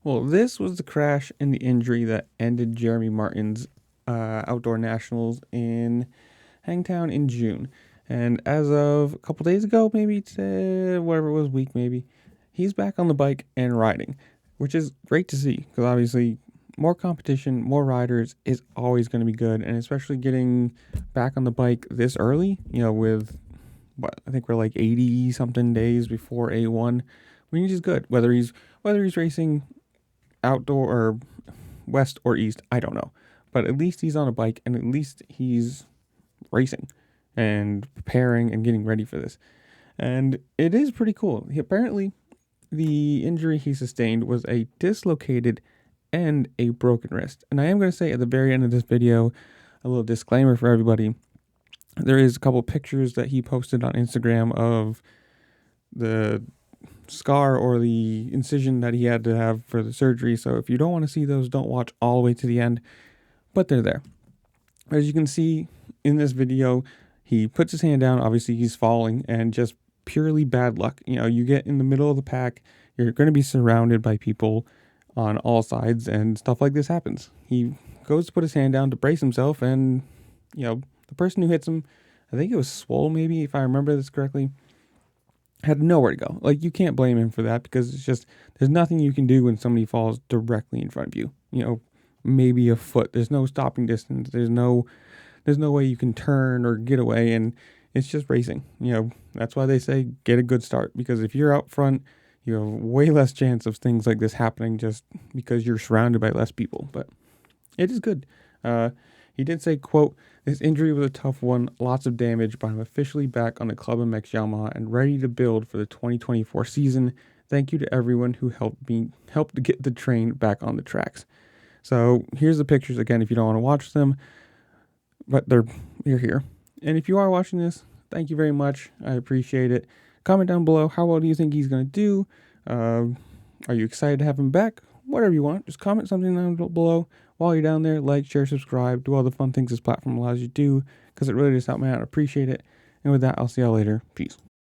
Well, this was the crash and the injury that ended Jeremy Martin's outdoor nationals in Hangtown in June. And as of a couple days ago, maybe whatever it was, week maybe, he's back on the bike and riding, which is great to see because obviously more competition, more riders is always going to be good, and especially getting back on the bike this early, with what I think we're like 80 something days before A1, which is good. Whether he's racing outdoor or west or east, I don't know, but at least he's on a bike and at least he's racing and preparing and getting ready for this. And it is pretty cool. Apparently, the injury he sustained was a dislocated and a broken wrist. And I am going to say at the very end of this video, a little disclaimer for everybody. There is a couple pictures that he posted on Instagram of the scar or the incision that he had to have for the surgery. So if you don't want to see those, don't watch all the way to the end, but they're there. As you can see in this video, he puts his hand down. Obviously he's falling, and just purely bad luck. You get in the middle of the pack, you're going to be surrounded by people on all sides, and stuff like this happens. He goes to put his hand down to brace himself, and the person who hits him, I think it was Swole maybe, if I remember this correctly, had nowhere to go. Like, you can't blame him for that because it's just, there's nothing you can do when somebody falls directly in front of you. Maybe a foot. There's no stopping distance. There's no way you can turn or get away, and it's just racing. That's why they say get a good start, because if you're out front, you have way less chance of things like this happening just because you're surrounded by less people. But it is good. He did say, quote, "This injury was a tough one, lots of damage, but I'm officially back on the Club MX Yamaha and ready to build for the 2024 season. Thank you to everyone who helped to get the train back on the tracks." So here's the pictures again if you don't want to watch them, but they're here. And if you are watching this, thank you very much. I appreciate it. Comment down below, how well do you think he's going to do? Are you excited to have him back? Whatever you want, just comment something down below. While you're down there, like, share, subscribe, do all the fun things this platform allows you to do, because it really does help me out. I appreciate it. And with that, I'll see y'all later. Peace.